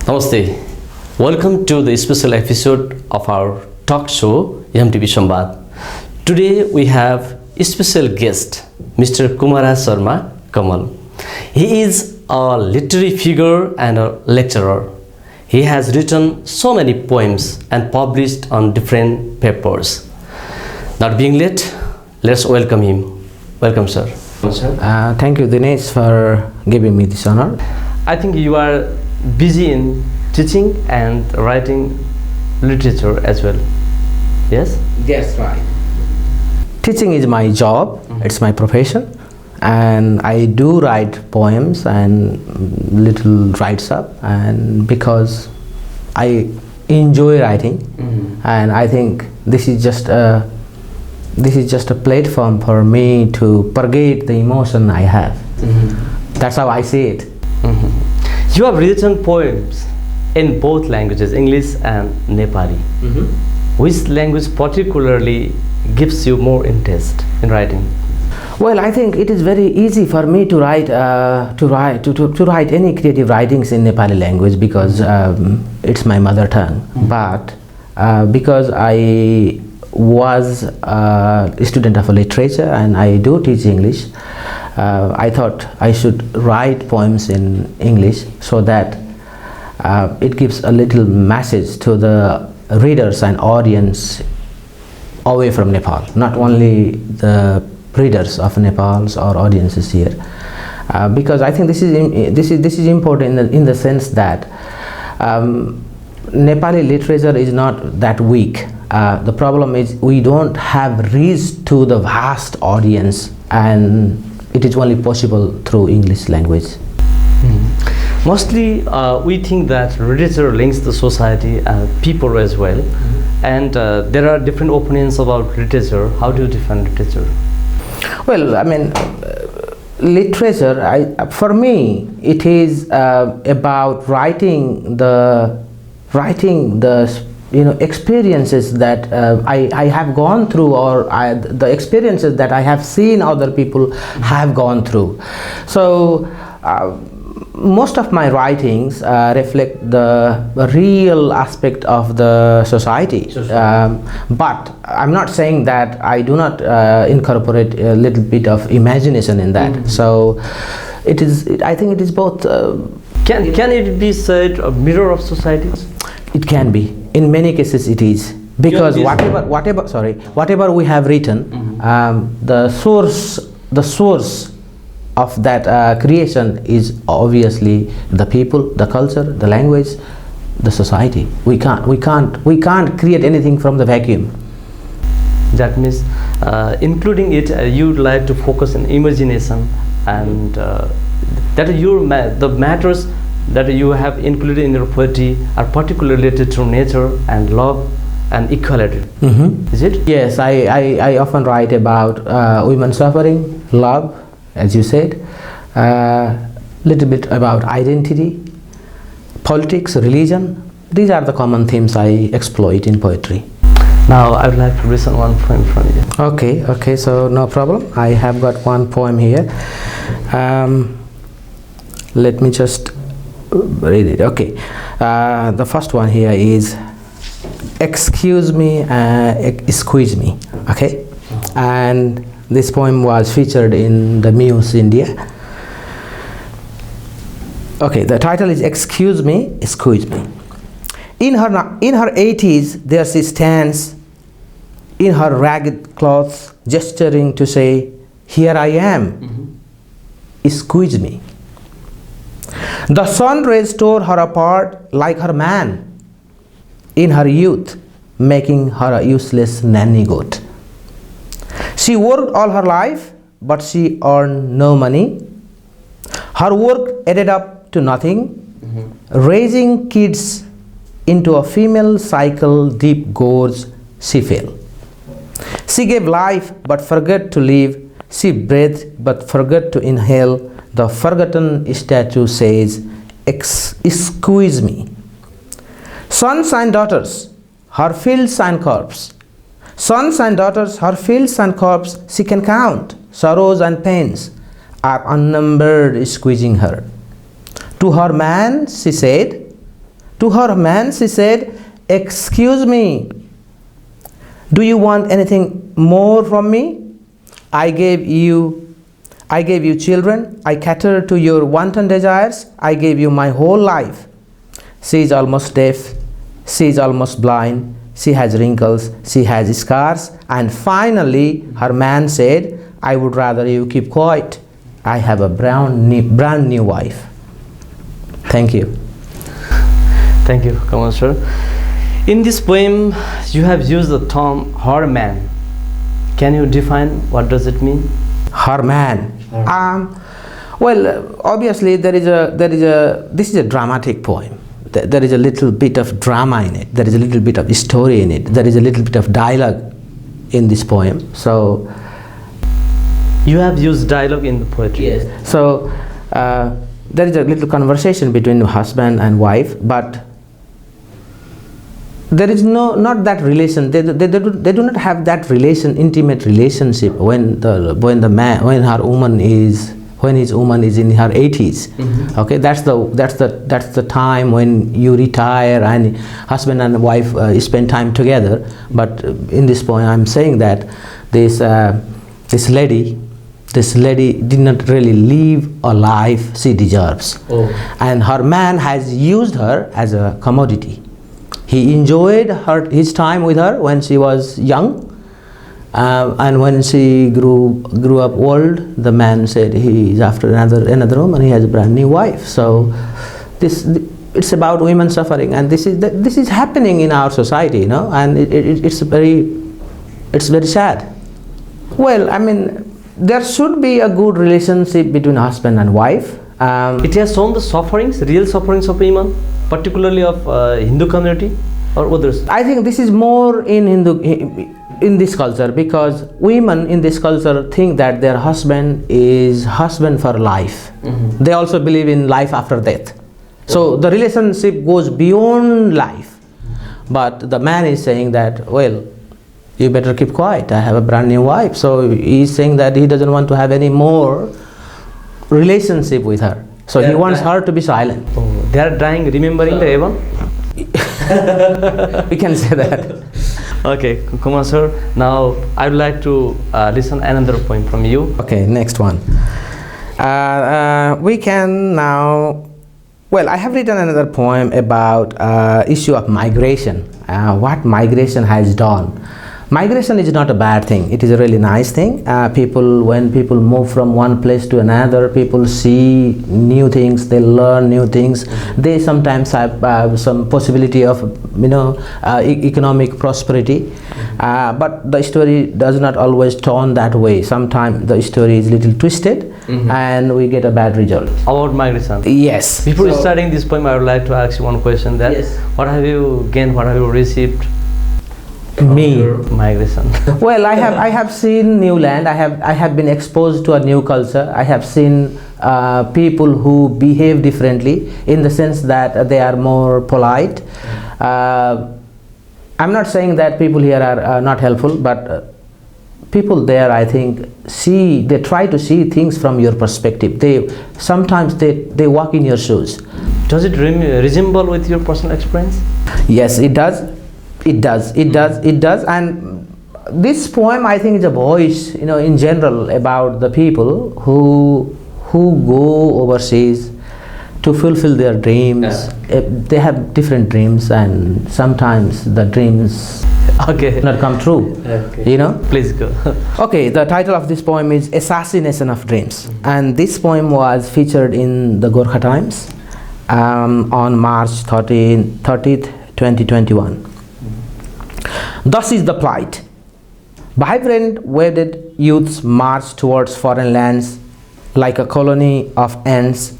Namaste. Welcome to the special episode of our talk show MTV Sambad. Today we have a special guest, Mr. Kumaraj Kamal. He is a literary figure and a lecturer. He has written so many poems and published on different papers. Not being late, let's welcome him. Welcome, sir. Thank you, Dinesh, for giving me this honor. I think you are busy in teaching and writing literature as well. Yes? Yes, right. Teaching is my job, it's my profession, and I do write poems and little writes up, and because I enjoy writing, and I think this is just a platform for me to purgate the emotion I have. That's how I see it. You have written poems in both languages, English and Nepali. Which language particularly gives you more interest in writing? Well, I think it is very easy for me to write any creative writings in Nepali language because it's my mother tongue. But because I was a student of literature and I do teach English, I thought I should write poems in English so that it gives a little message to the readers and audience away from Nepal, not only the readers of Nepal's or audiences here, because I think this is important in the sense that Nepali literature is not that weak. The problem is we don't have reach to the vast audience, and it is only possible through English language. Mostly we think that literature links the society and people as well, and there are different opinions about literature. How do you define literature? Well, I mean, literature, for me, it is about writing the experiences that I have gone through, or the experiences that I have seen other people have gone through. So most of my writings reflect the real aspect of the society. But I'm not saying that I do not incorporate a little bit of imagination in that. So it is. I think it is both. Can it be said a mirror of society? It can be. In many cases it is, because whatever we have written, the source of that creation is obviously the people, the culture, the language, the society. We can't create anything from the vacuum. That means including it, you would like to focus on imagination, and that the matters that you have included in your poetry are particularly related to nature and love and equality. Is it? Yes, I often write about women suffering, love, as you said, little bit about identity, politics, religion. These are the common themes I exploit in poetry. Now I would like to listen one poem from you. Okay, so no problem. I have got one poem here. Let me just read it. Okay, the first one here is "Excuse me, squeeze me." Okay, and this poem was featured in the Muse India. Okay, the title is "Excuse me, squeeze me." In her 80s, there she stands in her ragged clothes, gesturing to say, "Here I am, squeeze me." The sun rays tore her apart like her man in her youth, making her a useless nanny goat. She worked all her life, but she earned no money. Her work added up to nothing, raising kids into a female cycle deep gorge she fell. She gave life but forgot to live. She breathed but forgot to inhale. The forgotten statue says, "Excuse me." Sons and daughters, her fields and crops. Sons and daughters, her fields and crops, she can count. Sorrows and pains are unnumbered, squeezing her. To her man she said, To her man she said, "Excuse me, do you want anything more from me? I gave you children, I catered to your wanton desires, I gave you my whole life." She is almost deaf, she is almost blind, she has wrinkles, she has scars, and finally her man said, "I would rather you keep quiet. I have a brand new wife." Thank you. Thank you, Kamal sir. In this poem, you have used the term "her man." Can you define what does it mean? Her man. Well, obviously this is a dramatic poem. There is a little bit of drama in it. There is a little bit of story in it. There is a little bit of dialogue in this poem. So you have used dialogue in the poetry. Yes. So there is a little conversation between husband and wife, but there is not that relation. They do not have that intimate relationship when his woman is in her 80s. Mm-hmm. Okay, that's the time when you retire and husband and wife spend time together. But in this point, I'm saying that this lady did not really live a life she deserves. Oh. And her man has used her as a commodity. He enjoyed his time with her when she was young, and when she grew up old, the man said he is after another woman. He has a brand new wife. So it's about women suffering, and this is happening in our society, you know, and it's very sad. Well, I mean, there should be a good relationship between husband and wife. It has shown the real sufferings of women, particularly of Hindu community or others. I think this is more in this culture, because women in this culture think that their husband is husband for life. Mm-hmm. They also believe in life after death. So the relationship goes beyond life. But the man is saying that, well, you better keep quiet. I have a brand new wife. So he's saying that he doesn't want to have any more relationship with her. So he wants her to be silent. Oh, they are dying remembering the heaven? We can say that. Okay, Kumar sir, now I would like to listen another poem from you. Okay, next one. We can now, well, I have written another poem about issue of migration, what migration has done. Migration is not a bad thing. It is a really nice thing. When people move from one place to another, people see new things, they learn new things. They sometimes have some possibility of, economic prosperity. But the story does not always turn that way. Sometimes the story is a little twisted, and we get a bad result. About migration? Yes. Before starting this poem, I would like to ask you one question. Yes. What have you gained, what have you received? Me. Migration. Well, I have seen new land. I have been exposed to a new culture. I have seen people who behave differently, in the sense that they are more polite. I'm not saying that people here are not helpful, but people there, I think, they try to see things from your perspective. Sometimes they walk in your shoes. Does it resemble with your personal experience? Yes, it does. It does, and this poem, I think, is a voice, in general, about the people who go overseas to fulfill their dreams. They have different dreams, and sometimes the dreams not come true. Okay. Please go. Okay, the title of this poem is "Assassination of Dreams," and this poem was featured in the Gorkha Times on March 30th, 2021. Thus is the plight. Vibrant wedded youths march towards foreign lands like a colony of ants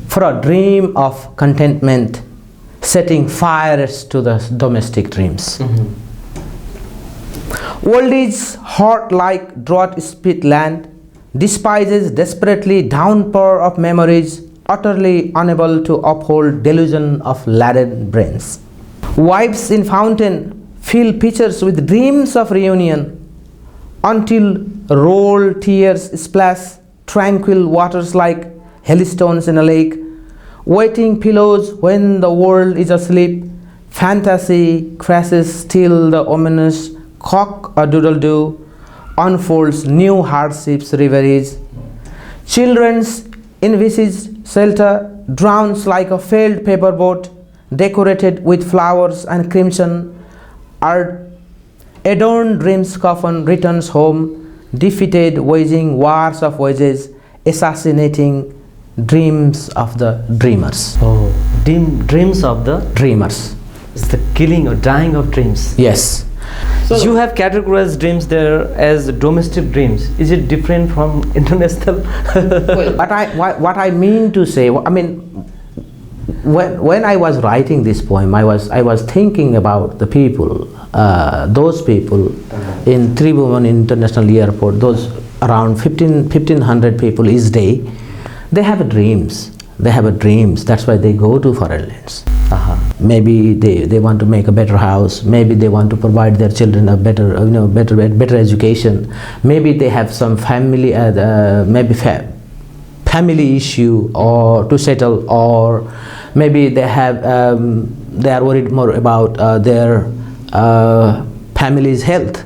for a dream of contentment, setting fires to the domestic dreams. World is hot like drought-spit land, despises desperately downpour of memories, utterly unable to uphold delusion of laden brains. Wives in fountain fill pitchers with dreams of reunion, until rolled tears splash tranquil waters like hailstones in a lake. waiting pillows when the world is asleep. Fantasy crashes still the ominous cock-a-doodle-doo unfolds new hardships, reveries. Children's envisaged shelter drowns like a failed paper boat, decorated with flowers and crimson. Our adorned dreams coffin returns home, defeated, waging wars of wages, assassinating dreams of the dreamers. Oh, dreams of the Dreamers. It's the killing or dying of dreams. Yes. You have categorized dreams there as domestic dreams. Is it different from international? What I mean to say, I mean, when I was writing this poem, I was thinking about the people, those people in Tribhuvan International Airport, those around 1500 people each day. They have dreams. They have dreams. That's why they go to foreign lands. Maybe they want to make a better house. Maybe they want to provide their children a better, better education. Maybe they have some family, family issue or to settle, or maybe they have they are worried more about their family's health.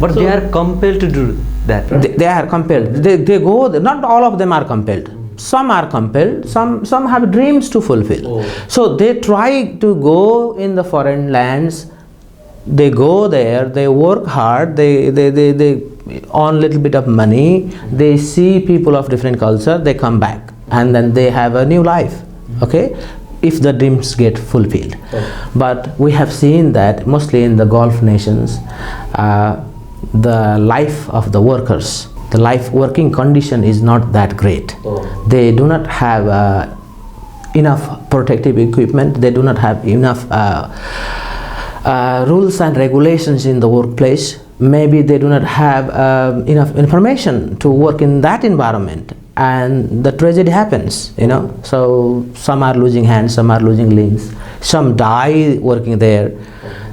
But they are compelled to do that. Right? They are compelled. They go. Not all of them are compelled. Some are compelled. Some have dreams to fulfill. So they try to go in the foreign lands. They go there. They work hard. They earn little bit of money. They see people of different culture. They come back and then they have a new life. Okay, if the dreams get fulfilled. But we have seen that mostly in the Gulf nations, the life of the workers, the life working condition is not that great. They do not have enough protective equipment. They do not have enough rules and regulations in the workplace. Maybe they do not have enough information to work in that environment, and the tragedy happens, so some are losing hands, some are losing limbs, some die working there.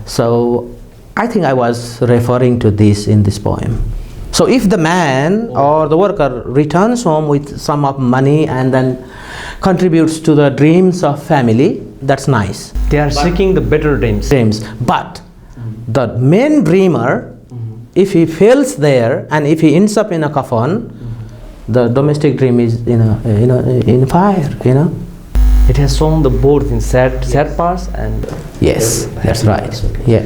So I think I was referring to this in this poem. So if the man or the worker returns home with some of money and then contributes to the dreams of family, that's nice. They are seeking the better dreams. But the main dreamer, if he fails there and if he ends up in a coffin, the domestic dream is in fire. It has shown the both in sad parts and yes, that's right. Yeah.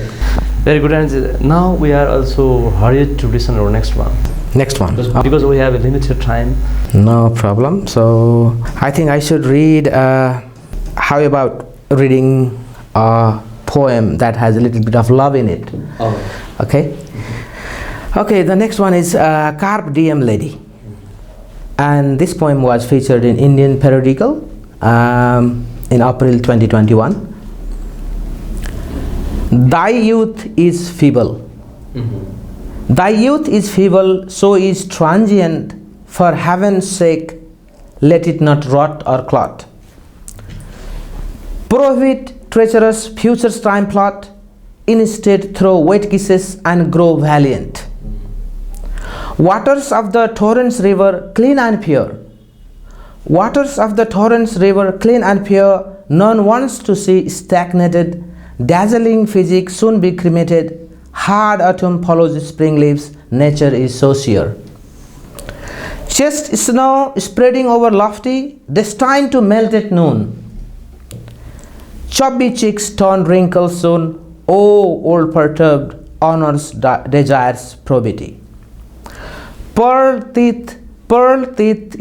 Very good. And now we are also hurried to listen to our next one. Next one. Because we have a limited time. No problem. So I think I should read. How about reading a poem that has a little bit of love in it? Okay. Okay. The next one is Carpe Diem Lady, and this poem was featured in Indian periodical in April 2021. Thy youth is feeble. Thy youth is feeble, so is transient. For heaven's sake, let it not rot or clot. Prohibit treacherous future's time plot. Instead, throw wet kisses and grow valiant. Waters of the torrent's river, clean and pure. Waters of the torrent's river, clean and pure. None wants to see stagnated. Dazzling physique soon be cremated. Hard autumn follows spring leaves. Nature is so sure. Chest snow spreading over lofty, destined to melt at noon. Chubby cheeks turn wrinkles soon. Oh, old perturbed, honors desires probity. Pearl teeth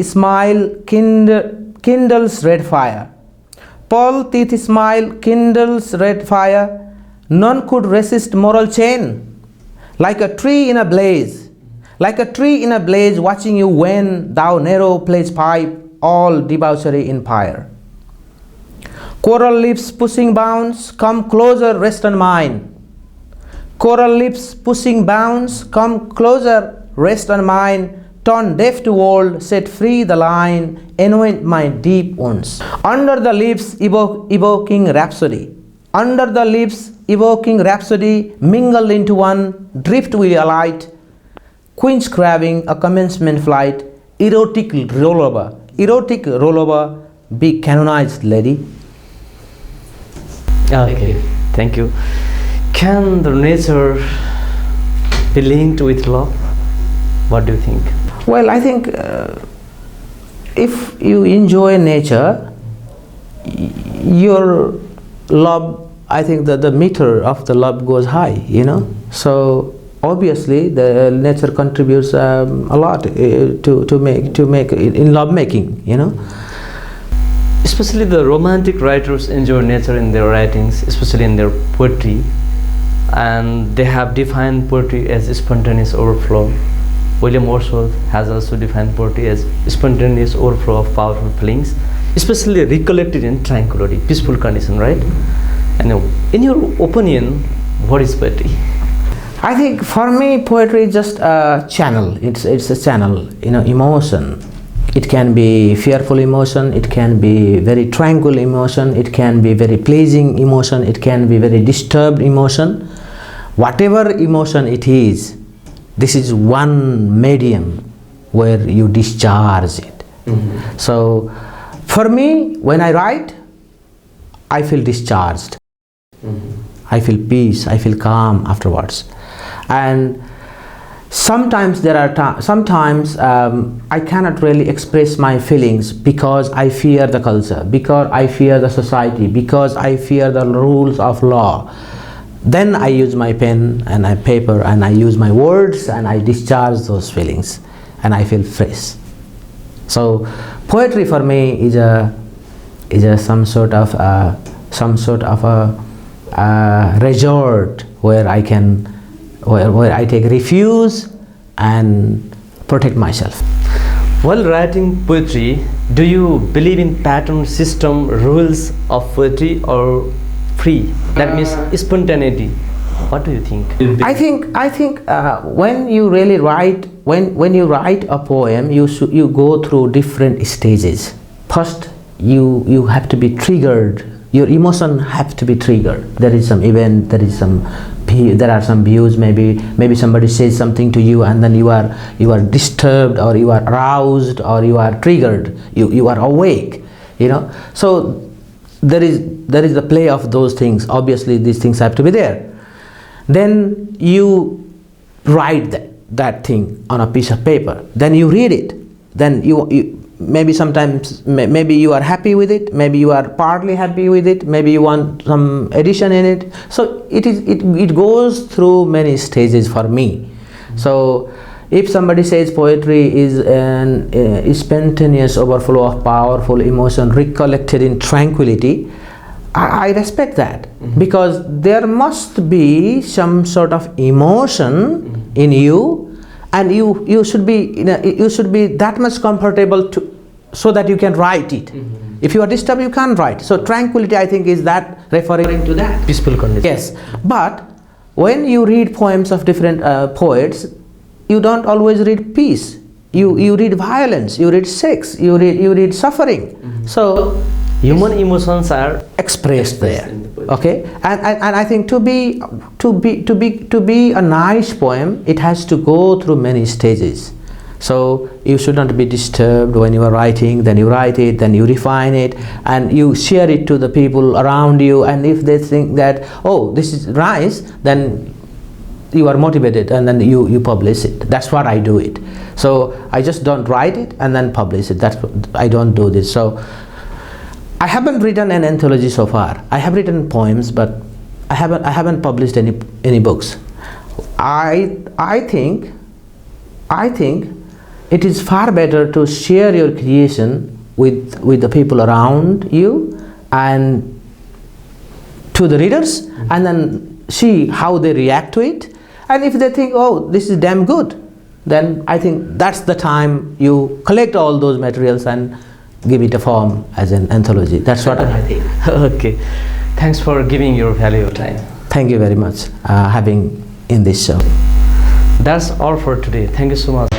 smile kindles red fire. Pearl teeth smile kindles red fire. None could resist moral chain. Like a tree in a blaze, like a tree in a blaze, watching you when thou narrow place pipe, all debauchery in pyre. Coral lips pushing bounds, come closer, rest on mine. Coral lips pushing bounds, come closer, rest on mine. Turn deaf to old, set free the line, anoint my deep wounds. Under the lips evoking rhapsody. Under the lips evoking rhapsody, mingled into one, drift we alight. Queen's craving a commencement flight, erotic rollover, be canonized lady. Okay, thank you. Can the nature be linked with love? What do you think? Well, I think if you enjoy nature, your love, I think that the meter of the love goes high, you know. So obviously the nature contributes a lot to make in love making, you know. Especially the romantic writers enjoy nature in their writings, especially in their poetry, and they have defined poetry as spontaneous overflow. William Wordsworth has also defined poetry as spontaneous overflow of powerful feelings, especially recollected in tranquility, peaceful condition, right? And in your opinion, what is poetry? I think for me poetry is just a channel. It's a channel, you know, emotion. It can be fearful emotion, it can be very tranquil emotion, it can be very pleasing emotion, it can be very disturbed emotion. Whatever emotion it is, this is one medium where you discharge it. Mm-hmm. So for me, when I write, I feel discharged. Mm-hmm. I feel peace, I feel calm afterwards. And sometimes there are sometimes I cannot really express my feelings because I fear the culture, because I fear the society, because I fear the rules of law. Then I use my pen and my paper and I use my words and I discharge those feelings and I feel fresh. So poetry for me is some sort of a resort where I can where I take refuge and protect myself. While writing poetry, do you believe in pattern, system, rules of poetry, or free? That means spontaneity. What do you think? I think when you really write, when you write a poem, you go through different stages. First, you have to be triggered. Your emotion have to be triggered. There is some event. There are some views. Maybe somebody says something to you, and then you are disturbed, or you are aroused, or you are triggered. You are awake. You know. So there is the play of those things. Obviously, these things have to be there. Then you write that thing on a piece of paper. Then you read it. Then you maybe sometimes maybe you are happy with it. Maybe you are partly happy with it. Maybe you want some addition in it. So it goes through many stages for me. So if somebody says poetry is an spontaneous overflow of powerful emotion recollected in tranquility, I respect that. Mm-hmm. Because there must be some sort of emotion in you, and you should be that much comfortable so that you can write it. Mm-hmm. If you are disturbed, you can't write. So tranquility, I think, is that referring to that peaceful condition. Yes, but when you read poems of different poets, you don't always read peace. You read violence. You read sex. You read suffering. Mm-hmm. So human emotions are expressed there. Okay, and I think to be a nice poem, it has to go through many stages. So you should not be disturbed when you are writing. Then you write it, then you refine it, and you share it to the people around you. And if they think that, oh, this is nice, then you are motivated, and then you publish it. That's what I do it. So I just don't write it and then publish it. I don't do this. So I haven't written an anthology so far. I have written poems, but I haven't published any books. I think it is far better to share your creation with the people around you and to the readers, and then see how they react to it. And if they think, oh, this is damn good, then I think that's the time you collect all those materials and give it a form as an anthology. That's what I think. Okay. Thanks for giving your valuable time. Thank you very much having in this show. That's all for today. Thank you so much.